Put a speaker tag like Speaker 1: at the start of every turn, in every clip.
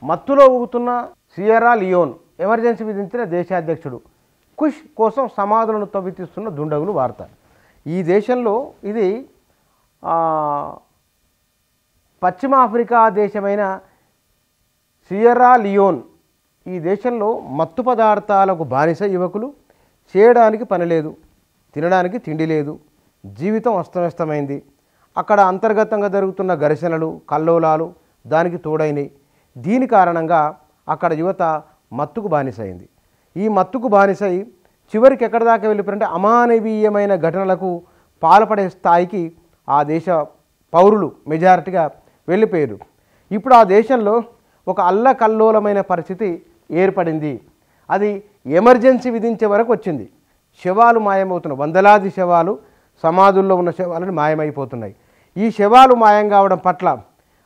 Speaker 1: మత్తులో ఊగుతున్న Sierra Leone emergency విధించిన దేశాధ్యక్షుడు. కుష్ కోసం సమాధులను తవ్వితీస్తున్న దుండగులు వార్త. ఈ దేశంలో ఇది పశ్చిమ ఆఫ్రికా దేశమైన సియరా లియోన్. ఈ దేశంలో మత్తు పదార్థాలకు బానిస యువకులు. చేయడానికి పని లేదు, తినడానికి తిండి లేదు, జీవితం అస్తవ్యస్తమైంది. అక్కడ అంతర్గతంగా జరుగుతున్న ఘర్షణలు, కల్లోలాలు దానికి తోడైనవి. దీని కారణంగా అక్కడ యువత మత్తుకు బానిసైంది. ఈ మత్తుకు బానిసై చివరికి ఎక్కడి దాకా వెళ్ళిపోయారంటే అమానవీయమైన ఘటనలకు పాల్పడే స్థాయికి ఆ దేశ పౌరులు మెజారిటీగా వెళ్ళిపోయారు. ఇప్పుడు ఆ దేశంలో ఒక అల్లకల్లోలమైన పరిస్థితి ఏర్పడింది. అది ఎమర్జెన్సీ విధించే వరకు వచ్చింది. శవాలు మాయమవుతున్నాయి. వందలాది శవాలు, సమాధుల్లో ఉన్న శవాలను మాయమైపోతున్నాయి. ఈ శవాలు మాయం కావడం పట్ల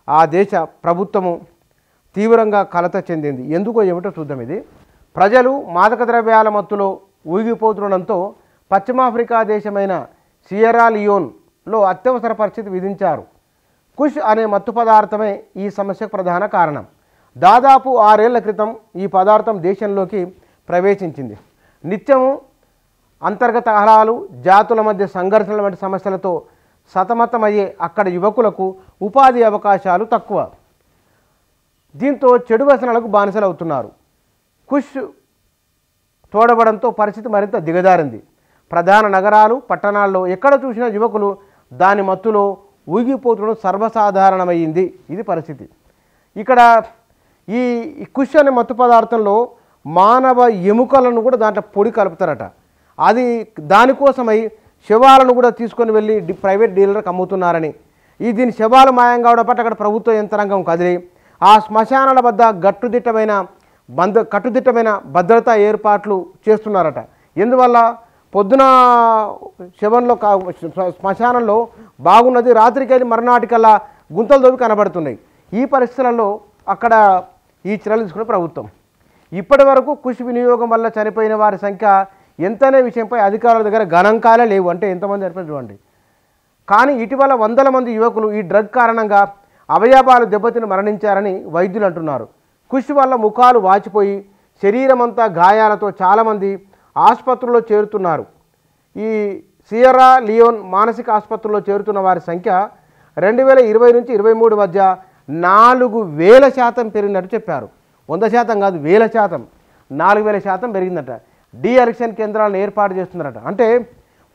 Speaker 1: ఆ దేశ ప్రభుత్వము తీవ్రంగా కలత చెందింది. ఎందుకో ఏమిటో చూద్దాం. ఇది ప్రజలు మాదక ద్రవ్యాల మత్తులో ఊగిపోతుండడంతో పశ్చిమాఫ్రికా దేశమైన సియరా లియోన్లో అత్యవసర పరిస్థితి విధించారు. కుష్ అనే మత్తు పదార్థమే ఈ సమస్యకు ప్రధాన కారణం. దాదాపు 6 ఏళ్ల క్రితం ఈ పదార్థం దేశంలోకి ప్రవేశించింది. నిత్యము అంతర్గత కలహాలు, జాతుల మధ్య సంఘర్షణల వంటి సమస్యలతో సతమతమయ్యే అక్కడ యువకులకు ఉపాధి అవకాశాలు తక్కువ. దీంతో చెడు వ్యసనాలకు బానిసలవుతున్నారు. కుష్ తోడవడంతో పరిస్థితి మరింత దిగజారింది. ప్రధాన నగరాలు, పట్టణాల్లో ఎక్కడ చూసినా యువకులు దాని మత్తులో ఊగిపోతుండడం సర్వసాధారణమైంది. ఇది పరిస్థితి. ఇక్కడ ఈ కుష్ అనే మత్తు పదార్థంలో మానవ ఎముకలను కూడా దాంట్లో పొడి కలుపుతారట. అది దానికోసమై శవాలను కూడా తీసుకొని వెళ్ళి ప్రైవేట్ డీలర్కి అమ్ముతున్నారని, దీని శవాలు మాయం కావడం పట్ల అక్కడ ప్రభుత్వ యంత్రాంగం కదిలి ఆ శ్మశానాల వద్ద కట్టుదిట్టమైన భద్రతా ఏర్పాట్లు చేస్తున్నారట. ఎందువల్ల పొద్దున శవంలో శ్మశానంలో బాగున్నది, రాత్రికి వెళ్ళి మరునాటికల్లా గుంతలు దొరికి కనబడుతున్నాయి. ఈ పరిస్థితులలో అక్కడ ఈ చర్యలు తీసుకున్న ప్రభుత్వం. ఇప్పటి వరకు కుష్ వినియోగం వల్ల చనిపోయిన వారి సంఖ్య ఎంతనే విషయంపై అధికారుల దగ్గర గణాంకాలే లేవు. అంటే ఎంతమంది చనిపోయింది చూడండి. కానీ ఇటీవల వందల మంది యువకులు ఈ డ్రగ్ కారణంగా అవయవాలు దెబ్బతిని మరణించారని వైద్యులు అంటున్నారు. కుష్ వల్ల ముఖాలు వాచిపోయి శరీరం అంతా గాయాలతో చాలామంది ఆసుపత్రుల్లో చేరుతున్నారు. ఈ సియరా లియోన్ మానసిక ఆసుపత్రుల్లో చేరుతున్న వారి సంఖ్య 2020 నుంచి 2023 మధ్య 4000% పెరిగినట్టు చెప్పారు. 100% కాదు, 1000%, 4000% పెరిగిందట. డీఅడిక్షన్ కేంద్రాలను ఏర్పాటు చేస్తున్నారట. అంటే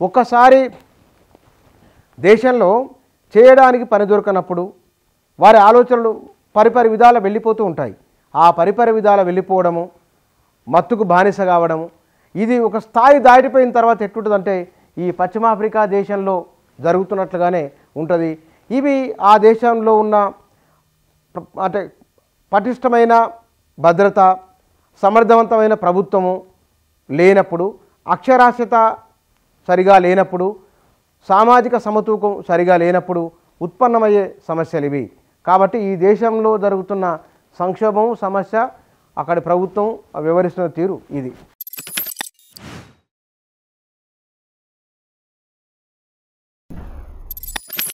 Speaker 1: ఒక్కసారి దేశంలో చేయడానికి పని దొరకనప్పుడు వారి ఆలోచనలు పరిపరి విధాలు వెళ్ళిపోతూ ఉంటాయి. ఆ పరిపరి విధాలు వెళ్ళిపోవడము, మత్తుకు బానిస కావడము, ఇది ఒక స్థాయి దాటిపోయిన తర్వాత ఎట్టుంటుందంటే ఈ పశ్చిమాఫ్రికా దేశంలో జరుగుతున్నట్లుగానే ఉంటుంది. ఇవి ఆ దేశంలో ఉన్న అంటే పటిష్టమైన భద్రత, సమర్థవంతమైన ప్రభుత్వము లేనప్పుడు, అక్షరాస్యత సరిగా లేనప్పుడు, సామాజిక సమతూకం సరిగా లేనప్పుడు ఉత్పన్నమయ్యే సమస్యలు ఇవి. కాబట్టి ఈ దేశంలో జరుగుతున్న సంక్షోభం సమస్య అక్కడి ప్రభుత్వం వ్యవహరిస్తున్న తీరు ఇది.